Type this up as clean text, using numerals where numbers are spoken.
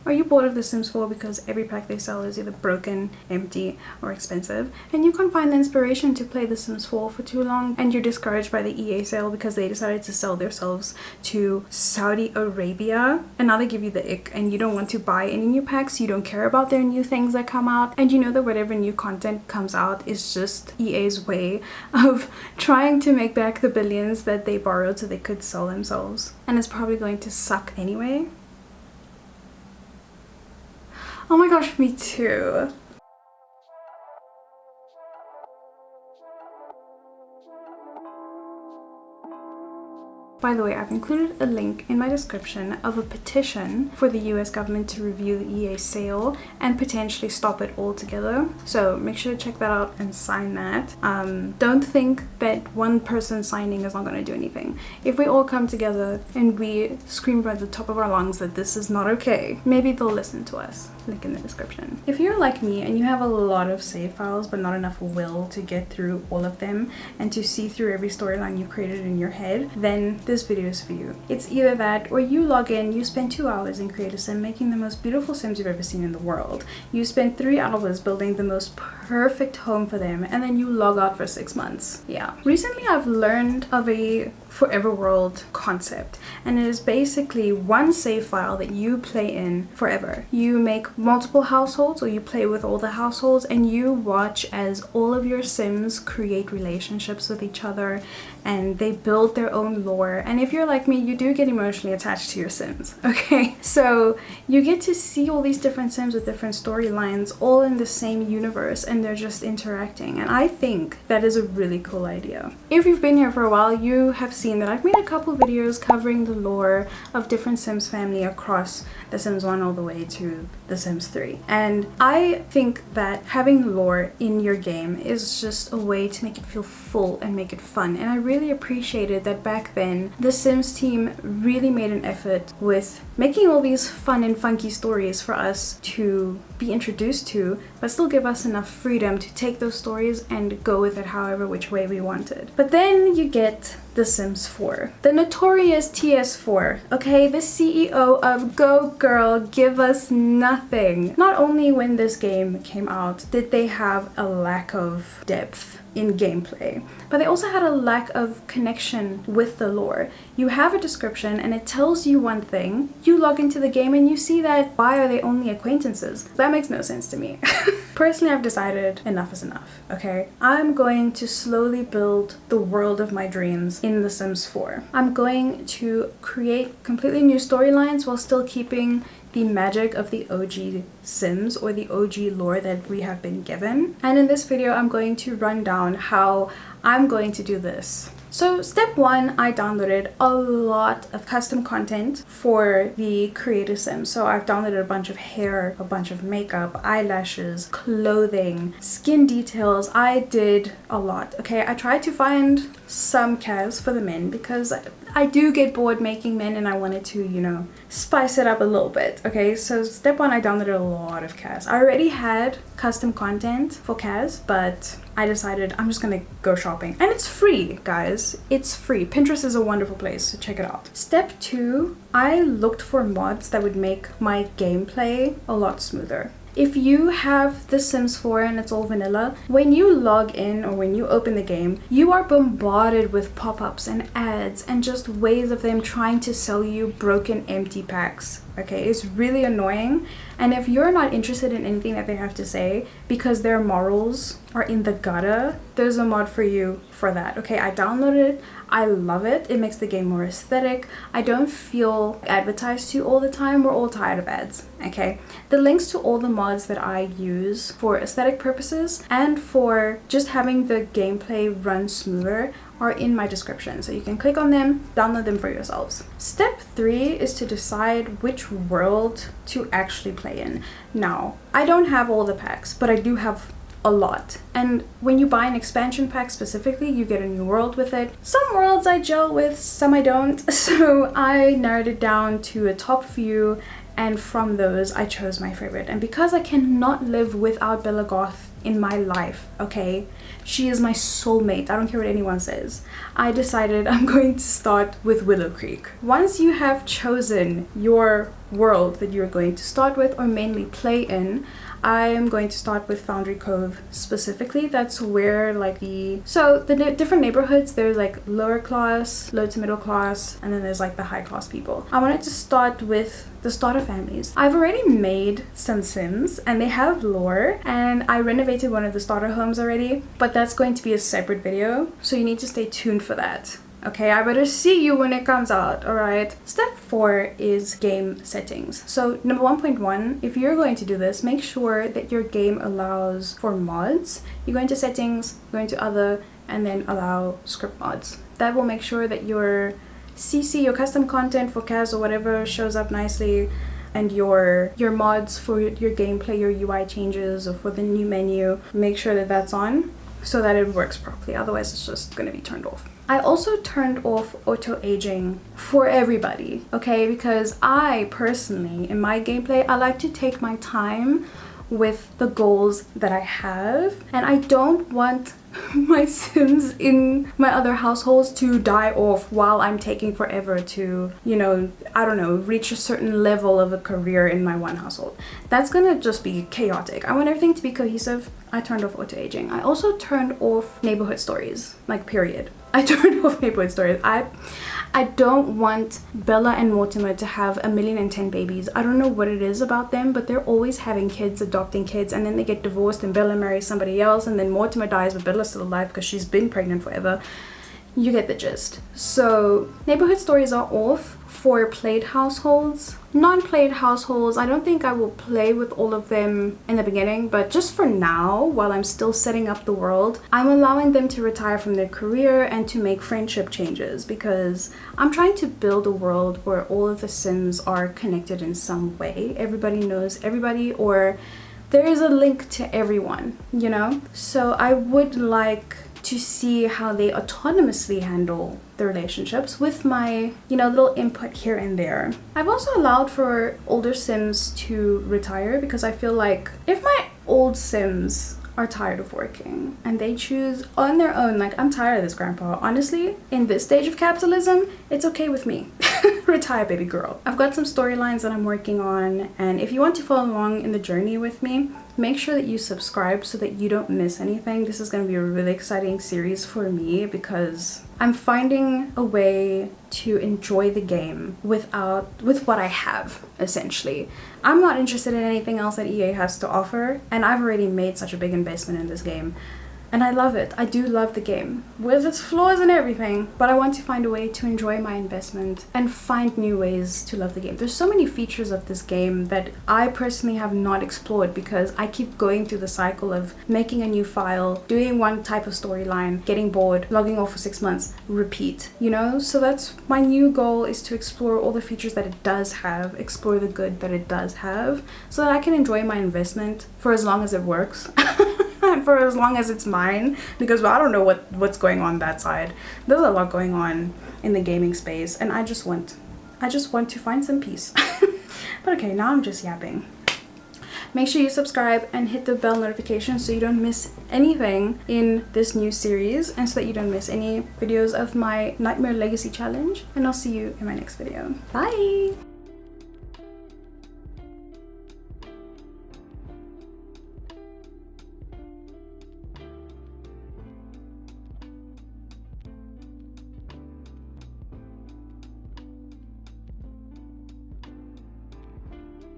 Are you bored of The Sims 4 because every pack they sell is either broken, empty, or expensive, and you can't find the inspiration to play The Sims 4 for too long, and you're discouraged by the EA sale because they decided to sell themselves to Saudi Arabia, and now they give you the ick, and you don't want to buy any new packs, you don't care about their new things that come out, and you know that whatever new content comes out is just EA's way of trying to make back the billions that they borrowed so they could sell themselves, and it's probably going to suck anyway. Oh my gosh, me too. By the way, I've included a link in my description of a petition for the US government to review the EA sale and potentially stop it altogether. So make sure to check that out and sign that. Don't think that one person signing is not going to do anything. If we all come together and we scream at the top of our lungs that this is not okay, maybe they'll listen to us. Link in the description. If you're like me and you have a lot of save files but not enough will to get through all of them and to see through every storyline you've created in your head, then this video is for you. It's either that or you log in, you spend 2 hours in Create a Sim making the most beautiful Sims you've ever seen in the world. You spend 3 hours building the most perfect home for them, and then you log out for 6 months. Yeah. Recently I've learned of a forever world concept, and it is basically one save file that you play in forever. You make multiple households, or you play with all the households, and you watch as all of your Sims create relationships with each other and they build their own lore. And if you're like me, you do get emotionally attached to your Sims, okay? So you get to see all these different Sims with different storylines all in the same universe, and they're just interacting, and I think that is a really cool idea. If you've been here for a while, you have seen that I've made a couple videos covering the lore of different Sims family across The Sims 1 all the way to The Sims 3, and I think that having lore in your game is just a way to make it feel full and make it fun, and I really appreciated that back then the Sims team really made an effort with making all these fun and funky stories for us to be introduced to, but still give us enough freedom to take those stories and go with it however which way we wanted. But then you get The Sims 4, the notorious TS4, okay, the CEO of Go Girl give us nothing. Not only when this game came out did they have a lack of depth in gameplay, but they also had a lack of connection with the lore. You have a description and it tells you one thing, you log into the game and you see that why are they only acquaintances? That makes no sense to me. Personally, I've decided enough is enough, okay? I'm going to slowly build the world of my dreams in The Sims 4. I'm going to create completely new storylines while still keeping the magic of the OG Sims, or the OG lore that we have been given. And in this video, I'm going to run down how I'm going to do this. So step 1, I downloaded a lot of custom content for the Create a Sim. So I've downloaded a bunch of hair, a bunch of makeup, eyelashes, clothing, skin details. I did a lot, okay? I tried to find some CAS for the men because I do get bored making men and I wanted to, you know, spice it up a little bit, okay? So step 1, I downloaded a lot of CAS. I already had custom content for CAS, but I decided I'm just gonna go shopping. And it's free, guys. It's free. Pinterest is a wonderful place, so check it out. Step 2, I looked for mods that would make my gameplay a lot smoother. If you have The Sims 4 and it's all vanilla, when you log in or when you open the game, you are bombarded with pop-ups and ads and just ways of them trying to sell you broken, empty packs. Okay, it's really annoying, and if you're not interested in anything that they have to say because their morals are in the gutter, there's a mod for you for that. Okay, I downloaded it, I love it, it makes the game more aesthetic, I don't feel advertised to all the time, we're all tired of ads, okay? The links to all the mods that I use for aesthetic purposes and for just having the gameplay run smoother are in my description, so you can click on them, download them for yourselves. Step 3 is to decide which world to actually play in. Now, I don't have all the packs, but I do have a lot, and when you buy an expansion pack specifically, you get a new world with it. Some worlds I gel with, some I don't, so I narrowed it down to a top few, and from those I chose my favorite. And because I cannot live without Bella Goth in my life, okay, she is my soulmate, I don't care what anyone says, I decided I'm going to start with Willow Creek. Once you have chosen your world that you're going to start with or mainly play in, I am going to start with Foundry Cove specifically. That's where like the different neighborhoods, there's like lower class, low to middle class, and then there's like the high class people. I wanted to start with the starter families. I've already made some Sims and they have lore, and I renovated one of the starter homes already, but that's going to be a separate video, so you need to stay tuned for that. Okay, I better see you when it comes out, alright? Step 4 is game settings. So number 1.1, if you're going to do this, make sure that your game allows for mods. You go into settings, go into other, and then allow script mods. That will make sure that your CC, your custom content for CAS or whatever, shows up nicely, and your mods for your gameplay, your UI changes, or for the new menu, make sure that that's on so that it works properly. Otherwise it's just going to be turned off. I also turned off auto-aging for everybody, okay? Because I personally, in my gameplay, I like to take my time with the goals that I have, and I don't want my Sims in my other households to die off while I'm taking forever to, you know, I don't know, reach a certain level of a career in my one household. That's gonna just be chaotic. I want everything to be cohesive. I turned off auto-aging. I also turned off neighborhood stories, like period. I turned off neighborhood stories. I don't want Bella and Mortimer to have 1,000,010 babies. I don't know what it is about them, but they're always having kids, adopting kids, and then they get divorced and Bella marries somebody else, and then Mortimer dies but Bella's still alive because she's been pregnant forever. You get the gist. So neighborhood stories are off for played households. Non-played households, I don't think I will play with all of them in the beginning, but just for now, while I'm still setting up the world, I'm allowing them to retire from their career and to make friendship changes, because I'm trying to build a world where all of the Sims are connected in some way. Everybody knows everybody, or there is a link to everyone, you know? So I would like to see how they autonomously handle the relationships with my, you know, little input here and there. I've also allowed for older Sims to retire, because I feel like if my old Sims are tired of working and they choose on their own, like, I'm tired of this, grandpa, honestly, in this stage of capitalism, it's okay with me. Retire, baby girl. I've got some storylines that I'm working on, and if you want to follow along in the journey with me, make sure that you subscribe so that you don't miss anything. This is going to be a really exciting series for me, because I'm finding a way to enjoy the game with what I have, essentially. I'm not interested in anything else that EA has to offer, and I've already made such a big investment in this game. And I love it. I do love the game, with its flaws and everything, but I want to find a way to enjoy my investment and find new ways to love the game. There's so many features of this game that I personally have not explored, because I keep going through the cycle of making a new file, doing one type of storyline, getting bored, logging off for 6 months, repeat, you know? So that's my new goal, is to explore all the features that it does have, explore the good that it does have, so that I can enjoy my investment for as long as it works. And for as long as it's mine, because I don't know what's going on that side. There's a lot going on in the gaming space, and I just want to find some peace. But okay, now I'm just yapping. Make sure you subscribe and hit the bell notification so you don't miss anything in this new series, and so that you don't miss any videos of my Nightmare Legacy Challenge. And I'll see you in my next video. Bye!